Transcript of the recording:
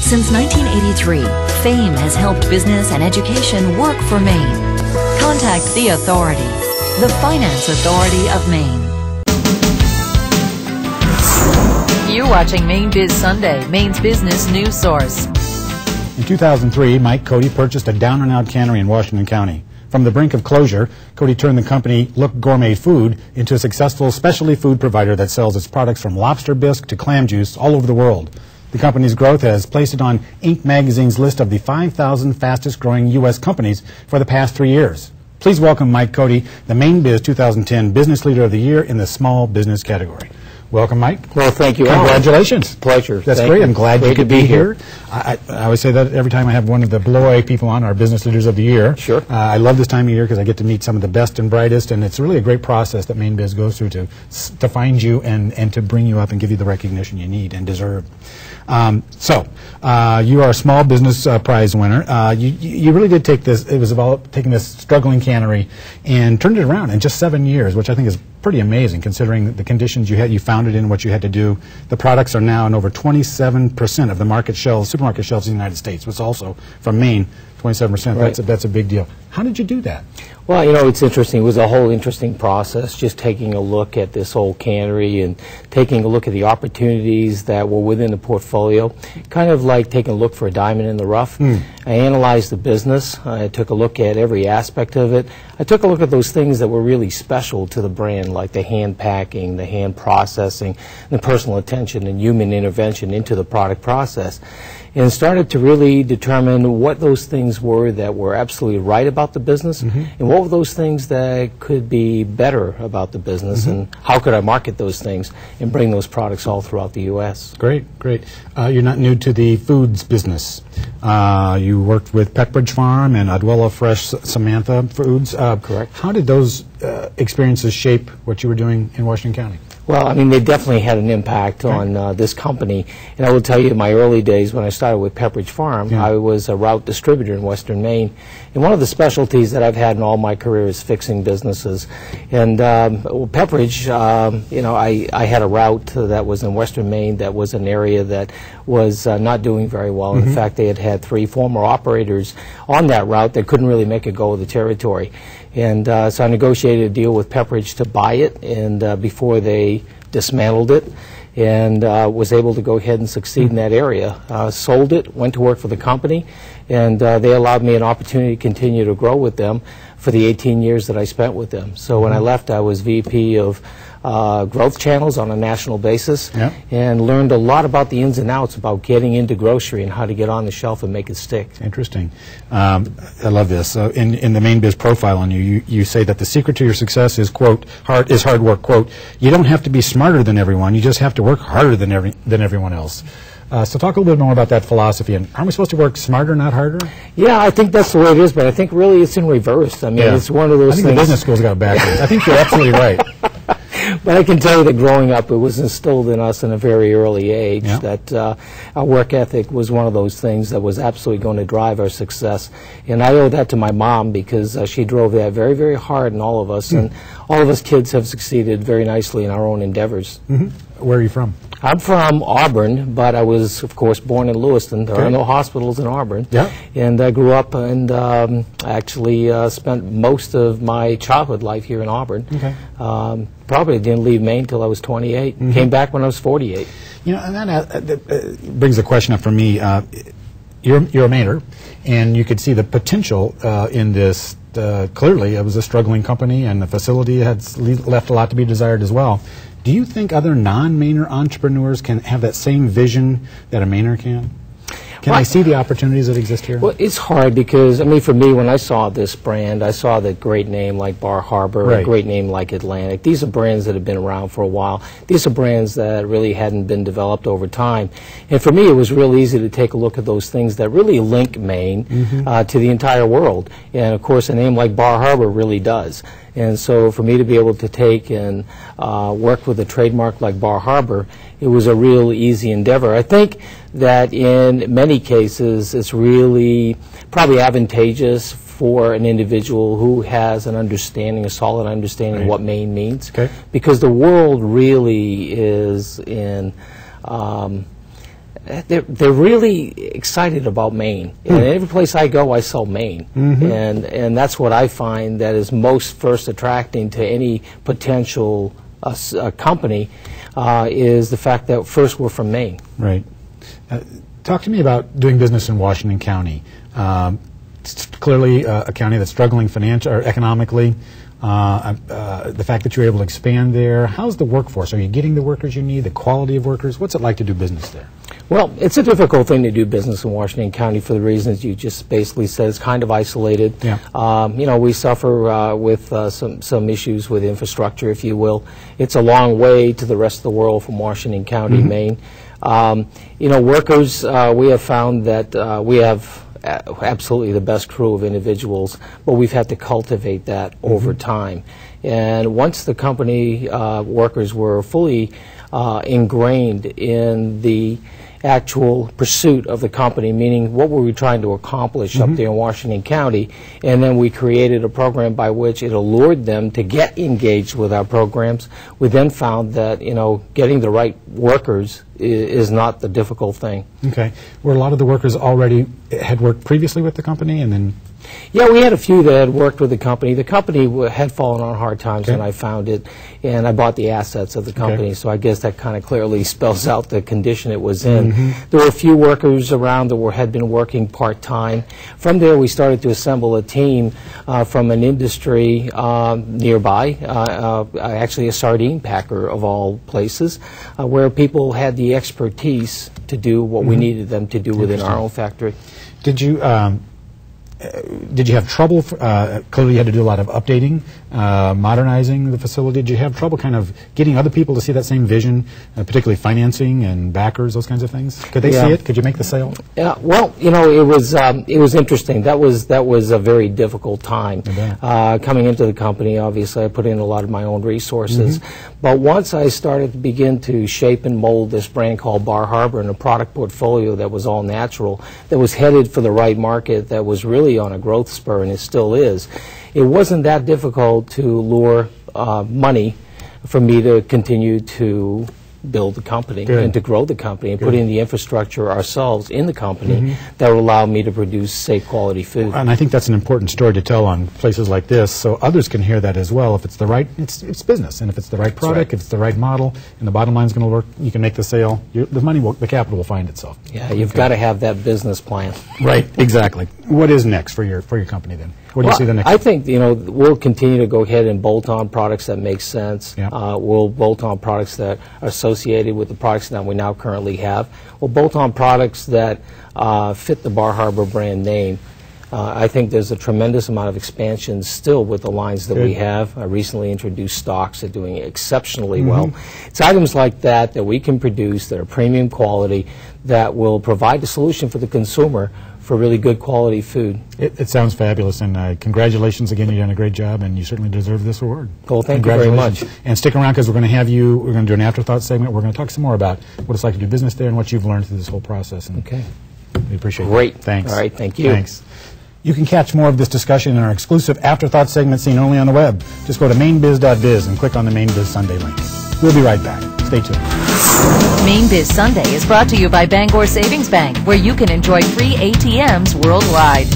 Since 1983, FAME has helped business and education work for Maine. Contact the authority, the Finance Authority of Maine. You're watching Mainebiz Sunday, Maine's business news source. In 2003, Mike Cote purchased a down-and-out cannery in Washington County. From the brink of closure, Cote turned the company Look Gourmet Food into a successful specialty food provider that sells its products from lobster bisque to clam juice all over the world. The company's growth has placed it on Inc. magazine's list of the 5,000 fastest-growing U.S. companies for the past 3 years. Please welcome Mike Cote, the Mainebiz 2010 Business Leader of the Year in the Small Business category. Welcome, Mike. Well, thank you. Congratulations. Pleasure. That's Thank great. you. I'm glad Great you could to be here. I always say that every time I have one of the Beloy people on, our Business Leaders of the Year. Sure. I love this time of year because I get to meet some of the best and brightest, and it's really a great process that Mainebiz goes through to find you and to bring you up and give you the recognition you need and deserve. You are a small business prize winner. You really did take this. It was about taking this struggling cannery and turned it around in just 7 years, which I think is pretty amazing considering the conditions you founded in, what you had to do. The products are now in over 27% of the market shelves, supermarket shelves in the United States, which is also from Maine. 27%. Right. That's a big deal. How did you do that? Well, you know, it's interesting. It was a whole interesting process, just taking a look at this whole cannery and taking a look at the opportunities that were within the portfolio, kind of like taking a look for a diamond in the rough. I analyzed the business. I took a look at every aspect of it. I took a look at those things that were really special to the brand, like the hand packing, the hand processing, the personal attention and human intervention into the product process, and started to really determine what those things were that were absolutely right about the business, and what were those things that could be better about the business, and how could I market those things and bring those products all throughout the U.S. Great, great. You're not new to the foods business. You worked with Pepperidge Farm and Adwella Fresh Samantha Foods. Correct. How did those experiences shape what you were doing in Washington County? Well, I mean, they definitely had an impact on this company. And I will tell you, in my early days when I started with Pepperidge Farm, I was a route distributor in Western Maine. And one of the specialties that I've had in all my career is fixing businesses. And Pepperidge, you know, I had a route that was in Western Maine that was an area that was not doing very well. In fact, they had 3 former operators on that route that couldn't really make a go of the territory. And so I negotiated a deal with Pepperidge to buy it, and before they dismantled it, and was able to go ahead and succeed in that area. Sold it, went to work for the company, and they allowed me an opportunity to continue to grow with them for the 18 years that I spent with them. So when I left, I was VP of growth channels on a national basis, and learned a lot about the ins and outs about getting into grocery and how to get on the shelf and make it stick. Interesting. I love this. In the Mainebiz profile on you, you say that the secret to your success is, quote, hard work, quote, you don't have to be smarter than everyone, you just have to work harder than everyone else. So talk a little bit more about that philosophy. And aren't we supposed to work smarter, not harder? Yeah, I think that's the way it is, but I think really it's in reverse. I mean, it's one of those things. I think the business schools got it backwards. I think you're absolutely right. But I can tell you that growing up, it was instilled in us in a very early age that our work ethic was one of those things that was absolutely going to drive our success. And I owe that to my mom because she drove that very, very hard in all of us. And all of us kids have succeeded very nicely in our own endeavors. Where are you from? I'm from Auburn, but I was, of course, born in Lewiston. There are no hospitals in Auburn. And I grew up and actually spent most of my childhood life here in Auburn. Probably didn't leave Maine until I was 28. Came back when I was 48. You know, and that brings a question up for me. You're a Mainer, and you could see the potential in this. Clearly, it was a struggling company, and the facility had left a lot to be desired as well. Do you think other non-Mainer entrepreneurs can have that same vision that a Mainer can? Can I see the opportunities that exist here? Well, it's hard because, I mean, for me, when I saw this brand, I saw the great name like Bar Harbor, a great name like Atlantic. These are brands that have been around for a while. These are brands that really hadn't been developed over time. And for me, it was real easy to take a look at those things that really link Maine to the entire world. And, of course, a name like Bar Harbor really does. And so for me to be able to take and work with a trademark like Bar Harbor, it was a real easy endeavor. I think that in many cases it's really probably advantageous for an individual who has an understanding, a solid understanding of what Maine means. Because the world really is in they're really excited about Maine. And every place I go, I sell Maine. And that's what I find that is most first attracting to any potential company is the fact that first we're from Maine. Right. Talk to me about doing business in Washington County. It's clearly a county that's struggling financially or economically. The fact that you're able to expand there, how's the workforce? Are you getting the workers you need, the quality of workers? What's it like to do business there? Well, it's a difficult thing to do business in Washington County for the reasons you just basically said. It's kind of isolated. Yeah. You know, we suffer with some issues with infrastructure, if you will. It's a long way to the rest of the world from Washington County, Maine. You know, workers, we have found that we have absolutely the best crew of individuals, but we've had to cultivate that over time. And once the company workers were fully ingrained in the actual pursuit of the company, meaning what were we trying to accomplish up there in Washington County, and then we created a program by which it allured them to get engaged with our programs. We then found that, you know, getting the right workers is not the difficult thing. Okay. Were a lot of the workers already had worked previously with the company and then? Yeah, we had a few that had worked with the company. The company had fallen on hard times when I found it, and I bought the assets of the company, so I guess that kind of clearly spells out the condition it was in. There were a few workers around that had been working part-time. From there, we started to assemble a team from an industry nearby, actually a sardine packer of all places, where people had the expertise to do what we needed them to do within our own factory. Did you have trouble? Clearly, you had to do a lot of updating, modernizing the facility. Did you have trouble kind of getting other people to see that same vision, particularly financing and backers, those kinds of things? Could they see it? Could you make the sale? Yeah. Well, you know, it was interesting. That was a very difficult time coming into the company. Obviously, I put in a lot of my own resources, but once I started to begin to shape and mold this brand called Bar Harbor and a product portfolio that was all natural, that was headed for the right market, that was really on a growth spur, and it still is. It wasn't that difficult to lure money for me to continue to build the company and to grow the company and put in the infrastructure ourselves in the company that will allow me to produce safe quality food. And I think that's an important story to tell on places like this, so others can hear that as well. If it's the right, it's business, and if it's the right product, if it's the right model, and the bottom line is going to work, you can make the sale. The money, the capital will find itself. Yeah, you've got to have that business plan. Right, exactly. What is next for your company then? What do you see the next? I think, you know, we'll continue to go ahead and bolt on products that make sense. We'll bolt on products that are associated with the products that we now currently have. We'll bolt on products that fit the Bar Harbor brand name. I think there's a tremendous amount of expansion still with the lines that we have. I recently introduced stocks that are doing exceptionally well. It's items like that that we can produce that are premium quality that will provide a solution for the consumer for really good quality food. It sounds fabulous, and congratulations again. You've done a great job, and you certainly deserve this award. Well, thank you very much. And stick around, because we're going to have you, we're going to do an afterthought segment. We're going to talk some more about what it's like to do business there and what you've learned through this whole process. And we appreciate it. Great. Thanks. All right, thank you. Thanks. You can catch more of this discussion in our exclusive afterthought segment seen only on the web. Just go to mainebiz.biz and click on the Mainebiz Sunday link. We'll be right back. Stay tuned. Mainebiz Sunday is brought to you by Bangor Savings Bank, where you can enjoy free ATMs worldwide.